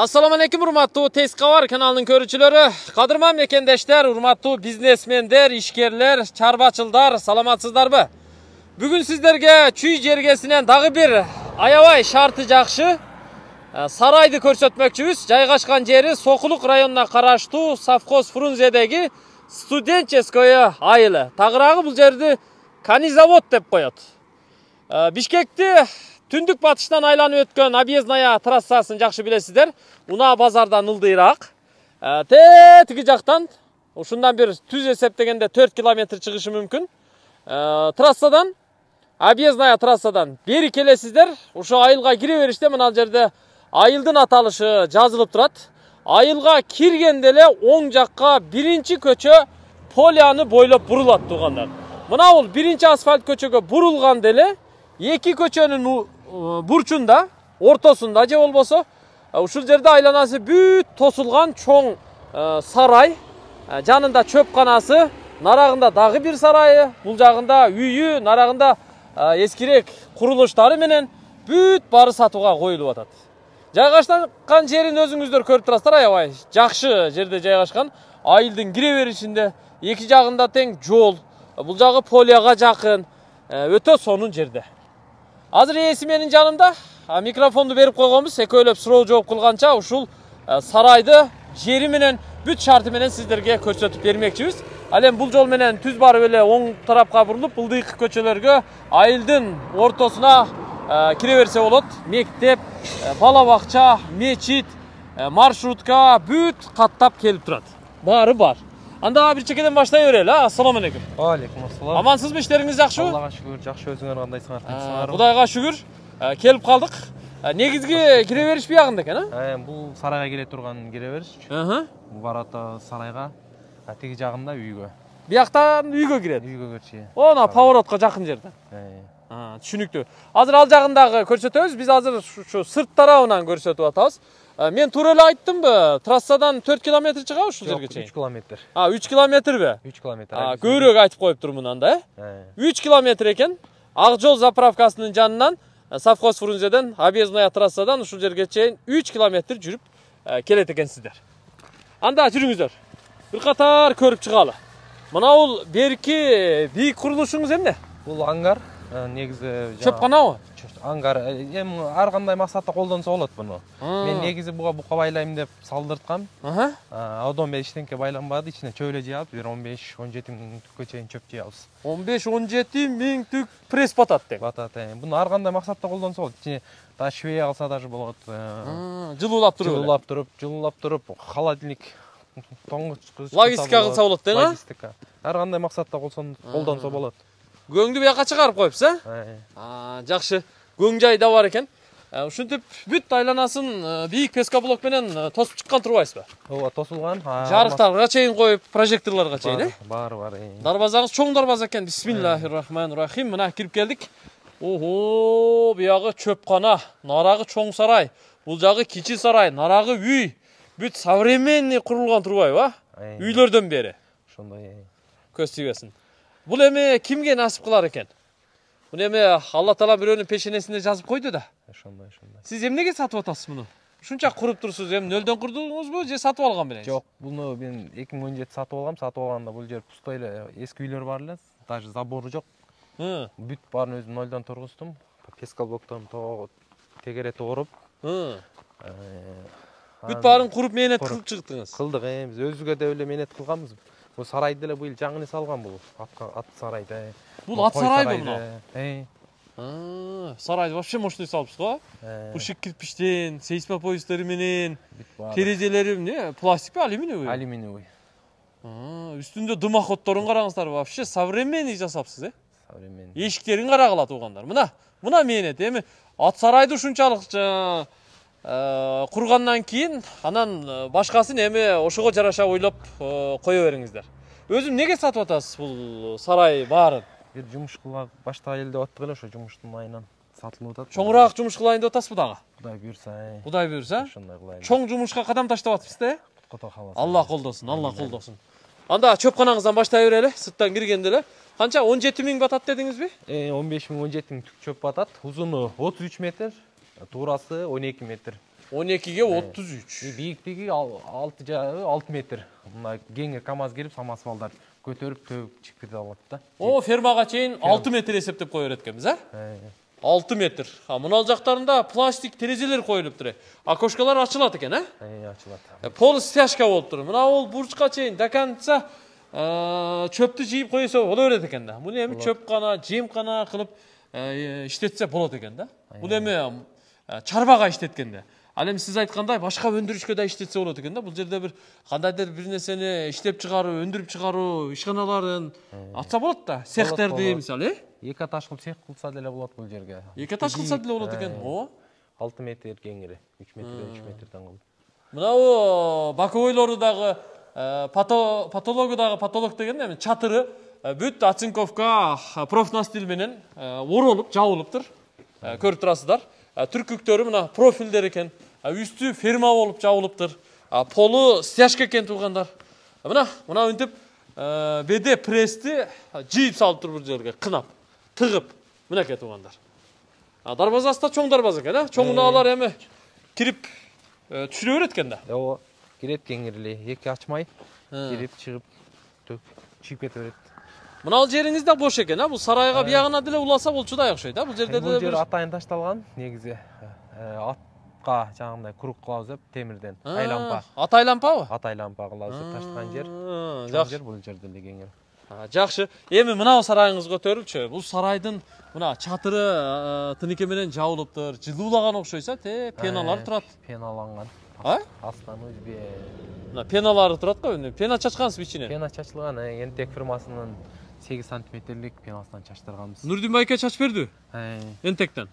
Assalamu alaikum urmattуу Teskawar kanalının körücülörü. Kadırman mekendeşler, urmattуу biznesmender, işkerler, çarbachılдар, salamatsızdarбы? Bugün sizlerge Çүй jergesинен dagы bir аябай шарты жакшы сарайды көрсөтмөкчүбүз. Жайгашкан жери Сокулук районуна караштуу Совхоз Фрунзедеги студенческое айылы. Тагыраагы бул жерди Канизавод деп коет. Бишкекти түндүк батыштан айланып өткөн объездная трассасын жакшы билесиздер. Унаа базардан ылдыйраак. Тиги жактан ушундан бир түз эсептегенде 4 километр чыгышы мүмкүн. Трассадан, объездная трассадан бери келесиздер. Ошо айылга кире бериште мына жерде айылдын аталышы жазылып турат. Айылга киргенде эле оң жакка биринчи көчө Поляны бойлоп бурулат туугандар. Мына бул биринчи асфальт көчөгө бурулганда эле эки көчөнүн бурчунда, ортосунда же болбосо ушул жерде айланасы бүт тосулган чоң сарай, жанында чөпканасы, нарагында дагы бир сарайы, бул жагында үйү, нарагында эскирээк курулуштары менен бүт бары сатууга коюлуп атат. Жайгашкан жерин өзүңүздөр көрүп турасыздар, аябай жакшы жерде жайгашкан. Айылдын кире беришинде эки жагында тең жол, бул жагы Поляга жакын, өтө сонун жерде. Азыр ээси менин жанымда, микрофонду берип койгонбуз, экөөлөп суроо жооп кылганча ушул сарайды жери менен бүт шарты менен сиздерге көрсөтүп бермекчибиз. Ал эми бул жол менен түз барып эле оң тарапка бурулуп, ылдыйкы көчөлөргө, айылдын ортосуна кире берсе болот. Мектеп, бала бакча, мечит, маршрутка бүт каттап келип турат. Баары бар. Анда бир чекеден баштай берели. Ассаламу алейкум. Алейкум ассалам. Амансызбы, иштериңиз жакшыбы? Аллага шүгүр, жакшы. Өзүңөр кандайсыңар? Кудайга шүгүр. Келип калдык. Негизги кире бериш биягында экен, Бул сарайга келе турган кире бериш. Бул барата сарайга, тиги жагында үйгө. Бияктан үйгө кирет. Үйгө кирчи. Она поворотко жакын жерде. Түшүнүктүү. Азыр ал жагындагы көрсөтөбүз. Биз азыр ушу сырт тарабынан көрсөтүп атабыз. Мен туура эле айттымбы? Трассадан 4 километр чыга ушул жерге чейин? 3 километр. 3 километрби? 3 километр. Көбүрөөк айтып коюп турмун анда, 3 километр экен. Ак жол заправкасынын жанынан Совхоз Фрунзеден, объездная трассадан ушул жерге чейин 3 километр жүрүп келет экенсиздер. Анда жүрүңүздөр. Бир катар көрүп чыгалы. Мына бул берки бийик курулушуңуз эмне? Бул ангар, негизи чөпканабы? Ангар, эми ар кандай максатта колдонсо болот буну. Мен негизи буга байлайм деп салдырткам. Одон бери иштенке байланбады, ичине чөйлө жыябыз, бир 15-17 миң түккө чейин чөп жыябыз. 15-17 миң түк пресс батат деп. Батат, буну ар кандай максатта колдонсо болот. Ичине да швей алса даже болот. Жылуулап туруп, холодильник тоңгуч логистика кылса болот дейм, логистика. Ар кандай максатта колдонсо болот. Көңдү бияка чыгарып коюпсуз, жакшы. Көң жай да бар экен. Ушинтип бүт айланасын бийик пескоблок менен тосуп чыккан турбайсызбы? Ооба, тосулган. Жарыктарга чейин коюп, прожекторлорго чейин, Бар. Дарбазаңыз чоң дарбаза экен. Бисмиллахир-рахманир-рахим. Мына кирип келдик. Ого, биягы чөпкана, нарагы чоң сарай, бул жагы кичи сарай, нарагы үй. Бүт современный курулган турбайбы? Үйлөрдөн бери. Ошондой. Көз тийбесин. Бул эми кимге насип кылар экен? Муну эми Алла Таала бирөөнүн пешенесинде жазып койду да. Ошондой. Сиз эмнеге сатып атасыз муну? Ушунча куруп турсуз, эми нөлдөн курдуңузбу же сатып алган белеңиз? Жок, буну мен 2017 сатып алгам. Сатып алганда бул жер пустой эле, эски үйлөр бар эле, даже забору жок. Бүт баарын өзүм нөлдөн тургуздум. Пескоблоктон тегере тогуруп. Бүт баарын куруп менет кылып чыктыңыз. Кылдык, биз өзүгө да эле менет кылганбыз. Бул сарайды эле быйыл жаңы салган бул. Ат сарайды. Бул ат сарайбы мына? Сарайды вообще мощный салыпсыз го? Бушик кирпичтен, сейсмопоястары менен, терезелери эмне? Пластикпи, алюминиевый? Алюминиевый. Үстүндө дымоходдорун караңыздар, вообще современный жасапсыз, Современный. Эшиктерин карагыла туугандар. Мына менет. Эми ат сарайды ушунчалык кургандан кийин анан башкасын эми ошого жараша ойлоп кое бериңиздер. Өзүм неге сатып атасыз бул сарай баарын? Бир жумуш кылып баштайлы деп аттык эле, ошо жумуштун айынан сатылып атат. Чоңураак жумуш кылайын деп атасызбы дагы? Кудай буйрса. Ошондой кылайын. Чоң жумушка кадам таштап атыпсыз да? Кудай кааласа. Алла колдосун. Анда чөпканаңыздан баштай берели, сырттан киргенде эле. Канча 17 миң батат дедиңизби? 15 миң 17 миң түк чөп батат. Узуну 33 метр, туурасы 12 метр. 12'ge 33. Бийиктиги 6 метр. Мына кеңир КамАЗ келип, самосвалдар көтөрүп төгүп чыгып кете алат да. О, фермага чейин 6 метр эсептеп кое берет экенбиз, 6 метр. Мына жактарында пластик терезелер коюлуптур. Окошкалар ачылат экен, Ачылат. Пол стяжка болуп тур. Мына ол бурчка чейин даканца чөптү жийип койсо боло берет экен да. Муну эми чөп кана, жем кана кылып иштетсе болот экен да. Бул эми чарбага иштеткенде. Ал эми сиз айткандай башка өндүрүшкө да иштетсе болот экен да. Бул жерде бир кандайдыр бир нерсени иштеп чыгаруу, өндүрүп чыгаруу ишканаларын атса болот да. Цехтерди мисалы, Эки этаж кылып цех кылса деле болот бул жерге. эки этаж кылса деле болот экен. 6 метр кеңири, 3 метрден 3 метрден кылып. Мынау боковойлору дагы патологу дагы патолог деген эми чатыры бүт оцинковка профнастил менен оролуп, жабылыптыр. Көрүп турасыздар. Түркүктөрү мына профилдер экен. Үстү ферма болуп жабылыптыр. Полу стяжка экен туугандар. Мына үнтүп беде прести жийип салыптыр бул жерге, кынап, тыгып. Мынакей туугандар. Дарбазасы да чоң дарбаза экен, Чоң унаалар эми кирип түшүрө берет экен да. Ооба, кирет кеңирле, эки ачмай, кирип чыгып чыгып кете берет. Мына жериңиз да бош экен, бул сарайга биягына деле уласа болчу да окшойт, бул жерде Бул жер атайын ташталган, негизи. Атка жаңындай круг кылабыз деп темирден, айлампа. Ат айлампабы? Ат айлампа кылабыз деп таштаган жер. Жакшы. Жер бул жерде эле кеңир. Жакшы. Эми мына сарайыңыз көтөрүлчү. Бул сарайдын мына чатыры тыныке менен жабылыптыр. Жылуулаган окшойса, пеналар турат. Пеналанган. Астан өзбе. Мына пеналары турат го, пена чачкансыз ичине. Пена чачылган, Энтек фирмасынын 8 сантиметрлик пенасынан чачтырганбыз. Нурдин байке чачып берди? Энтектен.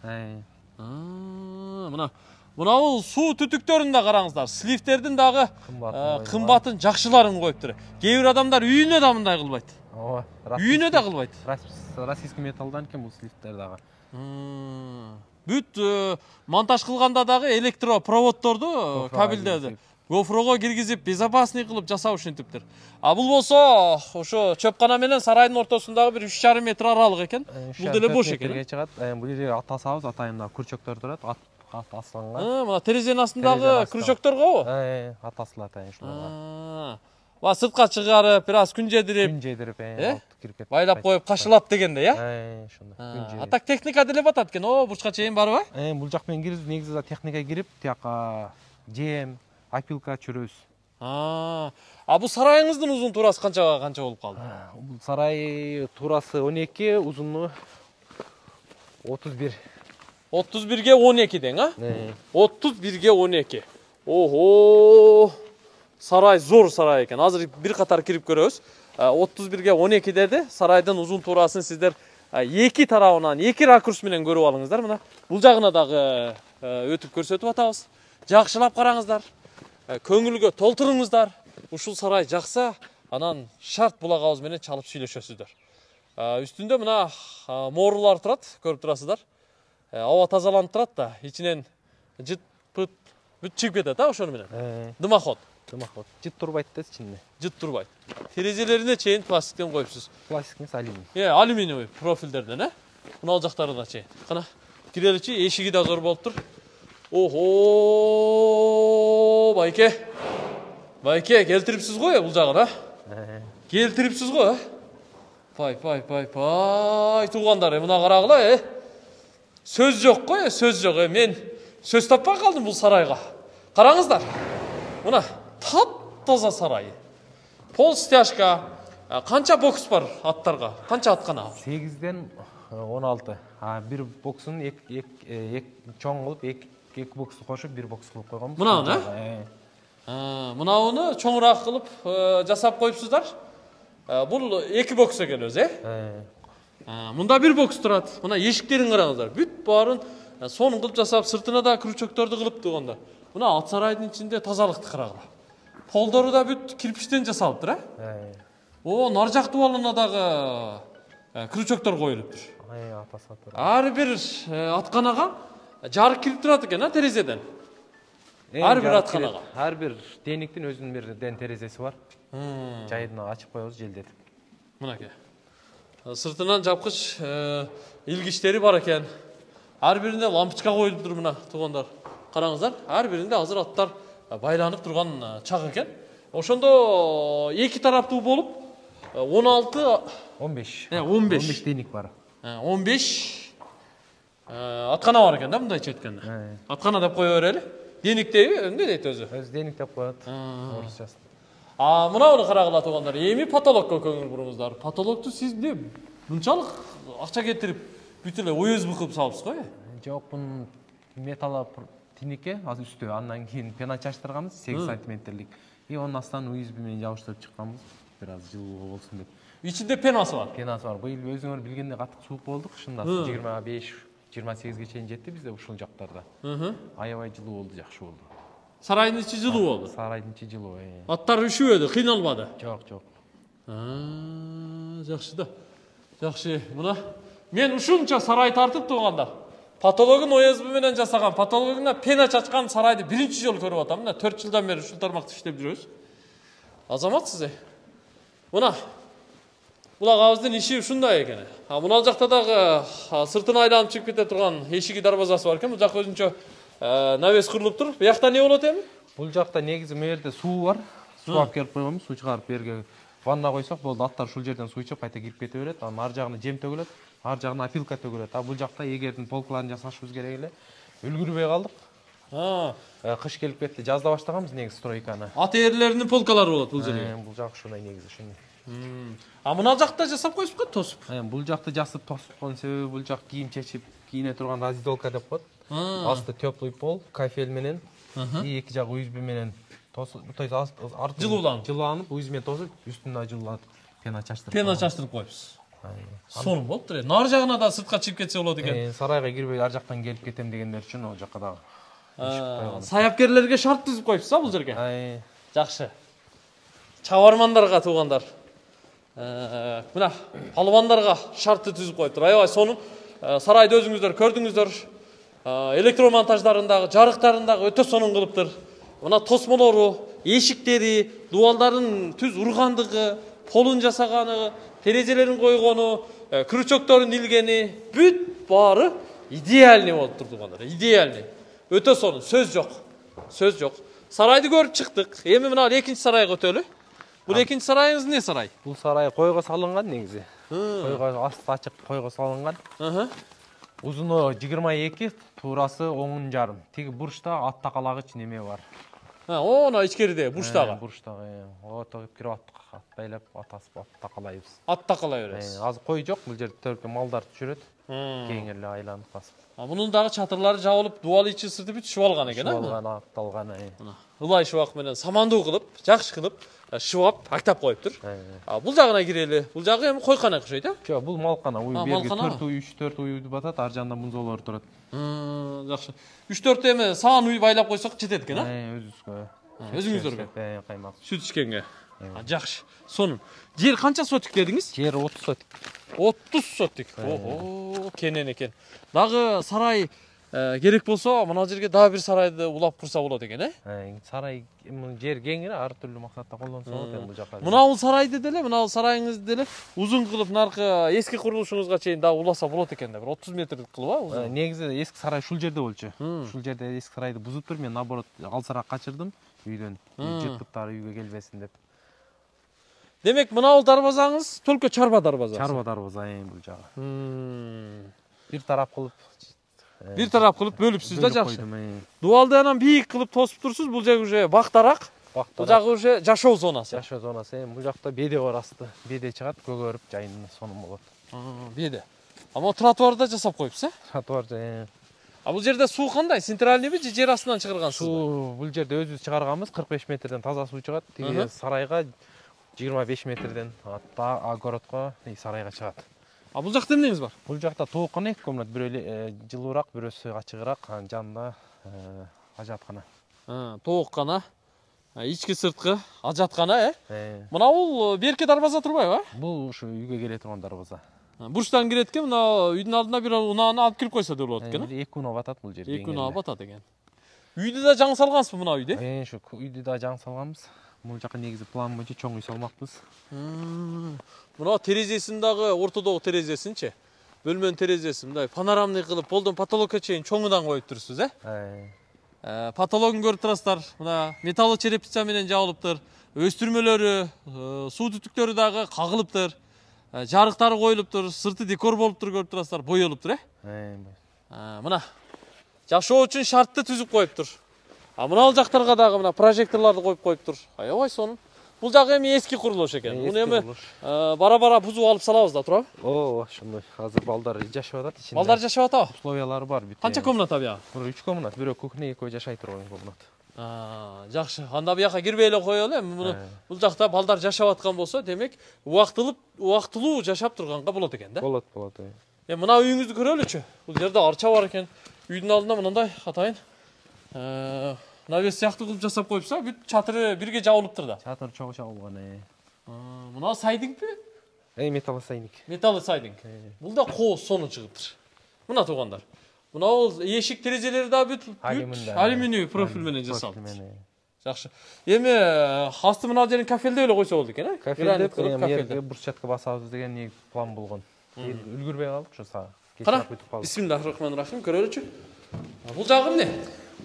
Мына бул суу түтүктөрүн да караңыздар. Сливтердин дагы кымбатын жакшыларын коюптур. Кээ бир адамдар үйүнө да мындай кылбайт. Ооба. Үйүнө да кылбайт. Российский металлдан экен бул сливтер дагы. Бүт монтаж кылганда дагы электропроводдорду, кабелдерди гофрого киргизип, безопасный кылып жасап ушинтиптир. Бул болсо ошо чөпкана менен сарайдын ортосундагы бир 3,5 метр аралык экен. Бул деле бош экен. Бул жерге ат асабыз, атайында күрчөктөр турат, ат асланган. Мына терезенин астындагы күрчөктөргөбү? Ат асылат ушуларга. Сыртка чыгарып, бир аз күн жедирип, кирип кетип. Байлап коюп кашылап дегенде, ошондой. Атак техника деле батат экен. Бурчка чейин барбы? Бул жак менен кирип, негизи техника кирип, тияка жем, опилка чүрөбүз. Бул сарайыңыздын узун туурасы канчага канча болуп калды? Бул сарай туурасы 12, узуну 31. 31ге 12 дең, 31ге 12. Ого! Сарай зор сарай экен. Азыр бир катар кирип көрөбүз. 31ге 12 деди. Сарайдын узун туурасын сиздер эки тарабынан, эки ракурс менен көрүп алыңыздар. Мына бул жагына дагы өтүп көрсөтүп атабыз. Жакшылап караңыздар. Көңүлгө толтуруңуздар. Ушул сарай жакса, анан шарт булагабыз менен чалып сүйлөшөсүздөр. Үстүндө мына моорулар турат, көрүп турасыздар. Аба тазаланып турат да, ичинен жыт пыт бүт чыгып кетет, ошону менен. Дымоход. Жыт турбайт да ичинде. Жыт турбайт. Терезелерине чейин пластиктен коюпсуз. Пластик эмес, алюминий. Алюминиевый профилдерден, Мына жактарына чейин. Кана киреличи, эшиги да зор болуп тур. Ого, байке. Байке, келтирипсиз го бул жагын, Келтирипсиз го, Пай, туугандар, мына карагыла, Сөз жок го, сөз жок. Мен сөз таппай калдым бул сарайга. Караңыздар. Мына тап-таза сарай. Пол стяжка. Канча бокс бар аттарга? Канча аткана? 8ден 16. Бир боксун чоң кылып, эки боксту кошуп, бир бокс кылып койгонбуз. Мынаны, Мынауны чоңураак кылып жасап коюпсуздар. Бул эки бокс экен өзү, Мында бир бокс турат. Мына эшиктерин караңыздар. Бүт баарын сонун кылып жасап, сыртына да күрчөктөрдү кылып туганда. Мына ат сарайдын ичинде тазалыкты карагыла. Полдору да бүт кирпичтен жасалыптыр, нар жак дубалына дагы күрчөктөр коюлуптур. Ар бир атканага жарык кирип турат экен, терезеден. Ар бир атканага. Ар бир дениктин өзүнүн бир терезеси бар. Жайына ачып коебуз желдетип. Мынакей. Сыртынан жапкыч илгичтери бар экен. Ар бирине лампочка коюлуптур мына туугандар. Караңыздар, ар биринде азыр аттар байланып турган чак экен. Ошондо эки тараптуу болуп 16 15. 15. 15 деник бар. 15 аткана бар экен да, мындайча айтканда. Аткана деп кое берели. Дениктеби, эмне дейт өзү? Өз деник деп коет. Орусчасы. Мынауну карагыла туугандар, эми потолокко көңүл буруңуздар. Потолокту сиз эмне мынчалык акча кетирип бүт эле ОСБ кылып салыпсыз го? Жок, бунун металл тинике азыр үстү, андан кийин пена чачтырганбыз 8 сантиметрлик. Онун астынан USB менен жабыштырып чыкканбыз. Бир аз жылуу болсун деп. Ичинде пенасы бар. Пенасы бар. Быйыл өзүңөр билгендей катык суук болду, кышында 25-28ге чейин жетти бизде ушул жактарда. Аябай жылуу болду, жакшы болду. Сарайдын ичи жылуу болду. Сарайдын ичи жылуу. Аттар үшүбөдү, кыйналбады. Жок. Жакшы да. Жакшы. Мына мен ушунча сарай тартып тургандар. Потологун ОСБ менен жасаган, потологуна пена чачкан сарайды биринчи жолу көрүп атам. Мына 4 жылдан бери ушул тармакта иштеп жүрөбүз. Азаматсыз. Мына булагабыздын иши ушундай экен. Мына жакта дагы сыртын айланып чыгып кете турган эшиги дарбазасы бар экен. Бул жак өзүнчө навес курулуп тур. Буякта эмне болот эми? Бул жакта негизи мээрде суу бар. Суу алып келип койгонбуз, суу чыгарып берге ванна койсок болду. Аттар ушул жерден суу ичип кайта кирип кете берет. Анан ар жагына жем төгүлөт, ар жагына опилка төгүлөт. Бул жакта эгердин полкаларын жасашыбыз керек эле. Үлгүрбөй калдык. Кыш келип кетти, жазда баштаганбыз негизи стройканы. Ат ээрлеринин полкалары болот бул жерде. Бул жак ушундай негизи ушуну. Мына жакта жасап коюшпу го, тосуп. Бул жакты жасып тосупкон себеби бул жак кийим чечип кийине турган раздолка деп коет. Асты теплый пол, кафель менен, эки жагы USB менен тосуп, то есть арты жылууланып, USB менен тосуп, үстүнө жылууланып пена чачтырып. Пена чачтырып коюпсуз. Сонун болуптур. Нар жагына да сыртка чыгып кетсе болот экен. Сарайга кирбей ар жактан келип кетем дегендер үчүн ал жакка дагы. Саяпкерлерге шарт түзүп коюпсуз бул жерге. Жакшы. Чабармандарга туугандар. Мына палвандарга шартты түзүп коюптур. Аябай сонун. Сарайды өзүңүздөр көрдүңүздөр. Электромонтаждарындагы, жарыктарындагы өтө сонун кылыптыр. Мына тосмолору, эшиктери, дубалдарын түз ургандыгы, полун жасаганы, терезелерин койгону, крючокторун илгени, бүт баары идеальный болуп тургандар. Идеальный. Өтө сонун, сөз жок. Сөз жок. Сарайды көрүп чыктык. Эми мына экинчи сарайга өтөлү. Бул экинчи сарайыңыз эмне сарай? Бул сарай койго салынган негизи. Койго асты ачык койго салынган. Узуну 22, туурасы 10,5. Тиги бурчта ат такалагыч неме бар. Оно ичкериде, бурчтагы. Бурчтагы. Отогуп кирип ат байлап, атасып ат такалайбыз. Ат такалай бересиз. Азыр кой жок, бул жерде төркө малдар жүрөт. Кеңирле айланып басып. Мунун дагы чатырлары жабылып, дубал ичи сырты бүт шып алган экен, Шып атталган. Ылай шыбак менен самандуу кылып, жакшы кылып, шыбап, актап коюптур. Бул жагына кирели. Бул жагы эми койкана окшойт, Жок, бул малкана. Берги 4 уй, 3-4 уй деп атат, ар жагында мунзолор турат. Жакшы. 3-4 эми саан уй байлап койсок жетет экен, Өзүбүзгө. Өзүңүздөргө. Каймак. Сүт ичкенге. Жакшы. Сонун. Жер канча сотик дедиңиз? Жер 30 сотик. 30 сотик. Ого, кенен экен. Дагы сарай керек болсо, мына жерге дагы бир сарайды улап курса болот экен, Сарай жер кеңири, ар түрлүү максатта колдонсо болот бул жака. Мына бул сарайды деле, мына бул сарайыңызды деле узун кылып наркы эски курулушуңузга чейин дагы уласа болот экен да. Бир 30 метрлик кылып, узун. Негизи эски сарай ушул жерде болчу. Ушул жерде эски сарайды бузуптур, мен наоборот алсараак качырдым үйдөн. Жыттыктар үйгө келбесин деп. Демек, мына бул дарбазаңыз төлкө чарба дарбазасы. Чарба дарбаза бул жагы. Бир тарап кылып Бир тарап кылып бөлүпсүз да, жакшы. Дубалды анан бийик кылып тосуп турсуз, бул жер уже бактарак. Бул жагы уже жашоо зонасы. Жашоо зонасы. Бул жакта беде бар асты. Беде чыгат, көгөрүп, жайын сонун болот. Беде. Ама тротуарда жасап коюпсуз, Тротуар. Бул жерде суу кандай? Центральныйбы же жер астынан чыгаргансыз? Суу бул жерде өзүбүз чыгарганбыз, 45 метрден таза суу чыгат. Тиги сарайга 25 метрден огородко сарайга чыгат. Бул жакта эмнеңиз бар? Бул жакта тооккана 2 комнат, бирөө жылуураак, бирөөсү ачыгыраак, анын жанында ажаткана. Тооккана, ички сырткы, ажаткана, Мына бул берке дарбаза турбайбы? Бул ушу үйгө келе турган дарбаза. Бурчтан кирет экен, мына үйдүн алдына бир унааны алып кирип койсо да болот экен. 2 унаа батат бул жерде. 2 унаа батат экен. Үйдү да жаңы салгансызбы мына үйдү? Ушу үйдү да жаңы салганбыз. Бул жака негизи план боюнча чоң үй салмакпыз. Мына терезесин дагы ортодогу терезесинчи. Бөлмөнүн терезесин мындай панорамный кылып, полдон потолокко чейин чоңудан коюп турсуз, Patологун көрүп турасыздар. Мына металл черепица менен жабылыптыр. Өстүрмөлөрү, суу түтүктөрү дагы кагылыптыр. Жарыктары коюлуптур, сырты декор болуптур, көрүп турасыздар, боелуптур, Мына жашоо үчүн шартты түзүп коюптур. Мына ал жактарга дагы мына прожекторлорду коюп коюптур. Аябай сонун. Бул жагы эми эски курулуш экен. Муну эми бара-бара бузуп алып салабыз да, туурабы? Ооба, ошондой. Азыр балдар жашап атат ичинде. Балдар жашап атабы? Условиялары бар бүт. Канча комната бияга? 3 комнат, бирөө кухня, экөө жашай турган комнат. Жакшы. Анда бияка кирбей эле коелу эми. Муну бул жакта балдар жашап аткан болсо, демек убактылуу жашап турганга болот экен да? Болот. Эми мына үйүңүздү көрөлүчү. Бул жерде арча бар экен. Үйдүн алдында мындай атайын навес сыяктуу кылып жасап коюпса, бүт чатыры бирге жабылыптыр да. Чатыр чогуу жабылган. Мына сайдингпи? Металл сайдинг. Металл сайдинг. Бул да кооз сону чыгыптыр. Мына туугандар. Мына бул эшик терезелери да бүт алюминий профиль менен жасалды. Жакшы. Эми асты мына жерин кафелдеп эле койсо болду экен, кафелдеп брусчатка басабыз деген план болгон. Үлгүрбөй калдык ошо сага. Кара. Бисмиллахиррахманиррахим. Көрөлүчү. Бул жагы эмне?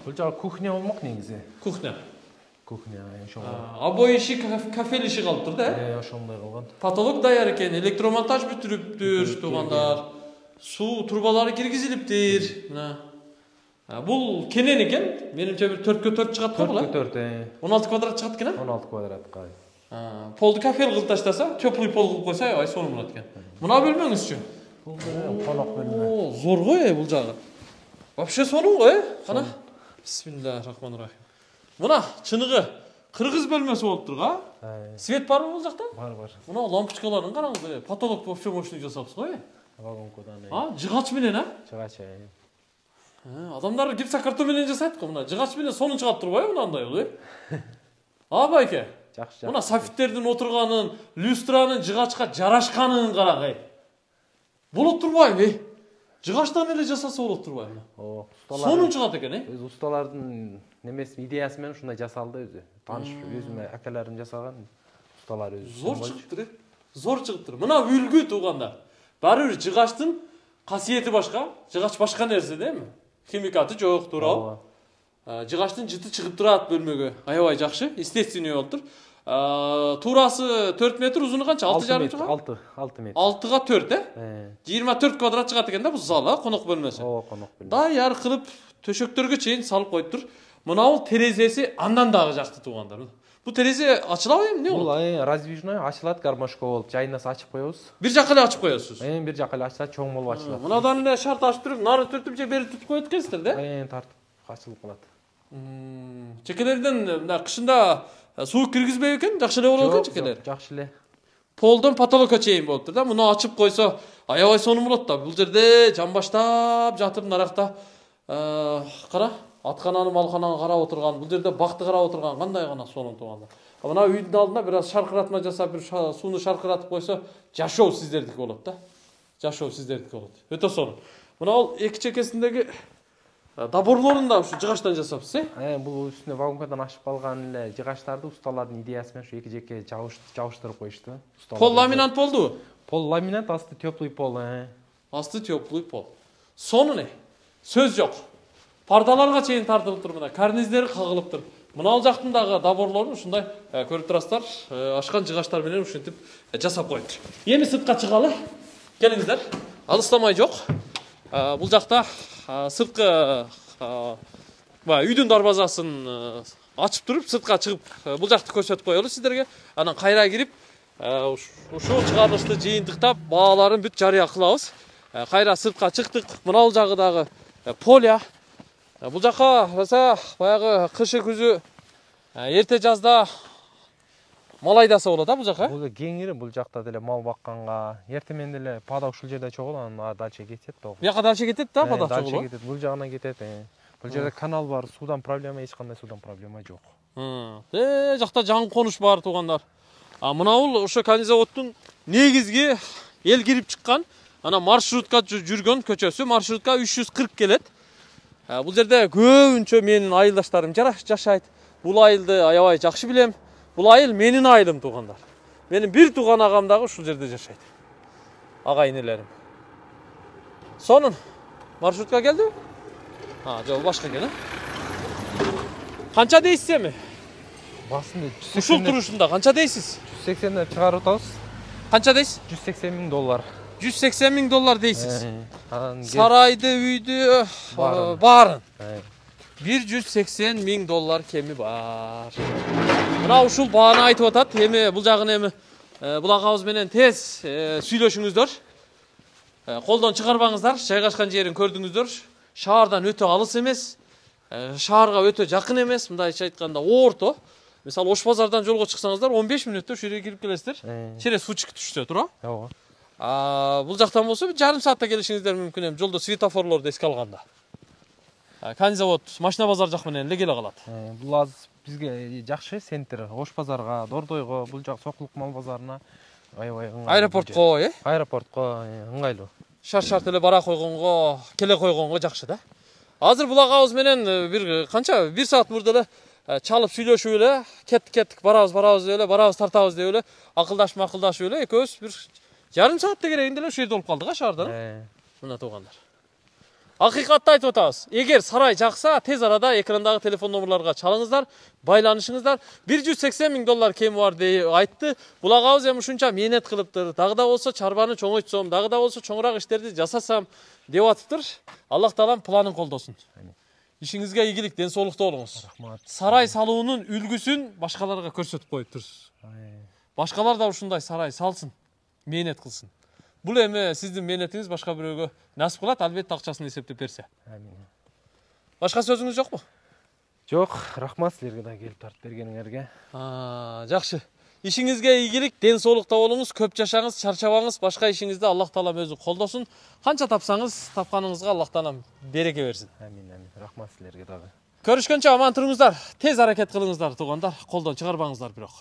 Бул жагы кухня болмок негизи. Кухня, ошондой. Обой иши, кафель иши калыптыр да? Ошондой кылган. Потолок даяр экен, электромонтаж бүтүрүптүр, туугандар. Суу турбалары киргизилиптир. Мына. Бул кенен экен. Менимче бир 4/4 чыгат го бул, 4/4. 16 квадрат чыгат экен, 16 квадратка. Полду кафель кылып таштаса, теплый пол кылып койсо, аябай сонун болот экен. Мына бөлмөңүзчү. Бул конок бөлмө. Зор го бул жагы. Вообще сонун го, Кана. Бисмиллахиррахманиррахим. Мына чыныгы кыргыз бөлмөсү болуп турга. Свет барбы бул жакта? Бар. Мына лампочкаларын караңыз, потолок вообще мощный жасапсыз го, Вагонкодан. Жыгач менен, Жыгач. Адамдар гипсокартон менен жасайт го, мына жыгач менен сонун чыгат турбайбы мынандай бул, байке? Жакшы. Мына софиттердин отурганын, люстранын жыгачка жарашканын карагай. Болот турбайбы? Жыгачтан эле жасаса болот турбайбы? Сонун чыгат экен, Өз усталардын немеси идеясы менен ушундай жасалды өзү. Тааныш өзүмө акаларым жасаган усталар өзү. Зор чыгыптыр. Мына үлгү тууганда. Баары бир жыгачтын касиети башка, жыгач башка нерсе дейми? Химикаты жок, туурабы? Жыгачтын жыты чыгып турат бөлмөгө. Аябай жакшы, естественный болуптур. Туурасы 4 метр, узуну канча? 6,5 чыгат? 6 метр. 6-га 4, 24 квадрат чыгат экен да бул зал, конок бөлмөсү. Конок бөлмө. Даяр кылып төшөктөргө чейин салып коюптур. Мына бул терезеси андан дагы жакты туугандар. Бул терезе ачылабы эмне бул? Бул раздвижной ачылат, гармошка болуп, жайнаса ачып коебуз. Бир жака эле ачып коесуз. Бир жака эле ачылат, чоң болуп ачылат. Мынадан эле шарт ачып туруп, нары түртүп же бери түртүп коет экенсиздер да? Тартып ачылып калат. Чекелерден мына кышында суу киргизбей экен, жакшы эле болот экен чекелер. Жакшы эле. Полдон потолокко чейин болуптур да. Муну ачып койсо аябай сонун болот да. Бул жерде жамбаштап жатып наракта кара, аткананы малкананы карап отурган, бул жерде бакты карап отурган кандай гана сонун туугандар. Мына үйдүн алдына бир аз шаркыратма жасап, бир сууну шаркыратып койсо, жашоо сиздердики болот да. Жашоо сиздердики болот. Өтө сонун. Мына ал эки чекесиндеги доборлорун да ушу жыгачтан жасапсыз, Бул үстүнө вагонкадан ашып калган эле жыгачтарды усталардын идеясы менен ушу эки жеке жабыштырып коюшту. Пол ламинат болдубу? Пол ламинат, асты теплый пол. Асты теплый пол. Сонун сөз жок. Пардаларга чейин тартылыптыр мына, карниздери кагылыптыр. Мына ал жактындагы доборлорун ушундай көрүп турасыздар, ашкан жыгачтар менен ушинтип жасап коюптур. Эми сыртка чыгалы. Келиңиздер. Алыстамай жок. Бул жакта сырткы үйдүн дарбазасын ачып туруп, сыртка чыгып, бул жакты көрсөтүп коелу сиздерге. Анан кайра кирип, ушул чыгарылышты жыйынтыктап, бааларын бүт жарыя кылабыз. Кайра сыртка чыктык. Мына ал жагы дагы поля. Бул жака баягы кышы күзү эрте жазда мал айдаса болот бул жака. Бул кеңири, бул жакта деле мал бакканга, эртемен деле пада ушул жерде чогулат, анан дальше кетет да. Бияка дальше кетет да, пада чогулат. Дальше кетет, бул жагына кетет. Бул жерде канал бар, суудан проблема, эч кандай суудан проблема жок. Жакта жаңы конуш бар туугандар. Мына бул ошо Канизаводдун негизги эл кирип чыккан, ана маршрутка жүргөн көчөсү, маршрутка 340 келет. Бул жерде көбүнчө менин айылдаштарым жашайт. Бул айылды аябай жакшы билем. Бул айыл менин айылым туугандар. Менин бир тууган агам дагы ушул жерде жашайт. Агайын элерим. Сонун. Маршрутка келди? Жок, башка экен, Kança deysiz mi? Басында Ушул турушунда канча дейсиз? 180 чыгарып атабыз. Канча дейсиз? 180 миң доллар. 180 миң доллар дейсиз. Анан Сарайды, үйдү Барын. барын. 180 миң доллар кеми бар. Мына ушул бааны айтып атат. Эми бул жагын эми булак агыбыз менен тез сүйлөшүңүздөр. Колдон чыгарбаңыздар. Жайгашкан жерин көрдүңүздөр. Шаардан өтө алыс эмес. Шаарга өтө жакын эмес. Мындайча айтканда орто. Мисалы Ош базардан жолго чыксаңыздар 15 мүнөттө ушул жерге кирип келесиздер. Через Фучик түшсө тура. Ооба. Бул жактан болсо бир жарым саатта келишиңиздер мүмкүн эми жолдо светофорлорду эске алганда. Канизавод машина базар жак менен эле келе калат. Бул азыр бизге жакшы центр. Ош базарга, Дордойго, бул жак Сокулук мал базарына аябай ыңгайлуу. Аэропортко, Аэропортко ыңгайлуу. Шарт эле бара койгонго, келе койгонго жакшы да. Азыр булак агыбыз менен бир канча 1 саат мурда эле чалып сүйлөшүп эле, кеттик барабыз эле, барабыз тартабыз деп эле акылдашып эле экөөбүз бир жарым саат дегенде эле ушул жерде болуп калдык шаарда. Мына туугандар. Акыйкатты айтып атабыз. Эгер сарай жакса, тез арада экрандагы телефон номерларга чалыңыздар, байланышыңыздар. 180 миң доллар кеми бар деп айтты. Булак агыбыз эми ушунча мээнет кылыптыр. Дагы да болсо чарбаны чоңойтсом, дагы да болсо чоңураак иштерди жасасам деп атыптыр. Аллах таалам планын колдосун. Ишиңизге ийгилик, ден соолукта болуңуз. Рахмат. Сарай салуунун үлгүсүн башкаларга көрсөтүп коюп турсуз. Башкалар да ушундай сарай салсын, мээнет кылсын. Бул эми сиздин мээнетиңиз башка бирөөгө насип кылат, албетте акчасын эсептеп берсе. Амин. Башка сөзүңүз жокпу? Жок, рахмат силерге да келип тартып бергениңерге. Жакшы. Ишиңизге ийгилик, ден соолукта болуңуз, көп жашаңыз, чарчабаңыз, башка ишиңизде Аллах таалам өзү колдосун. Канча тапсаңыз, тапканыңызга Аллах таалам береке берсин. Амин, амин. Рахмат силерге дагы. Көрүшкөнчө аман туруңуздар. Тез аракет кылыңыздар туугандар. Колдон чыгарбаңыздар бирок.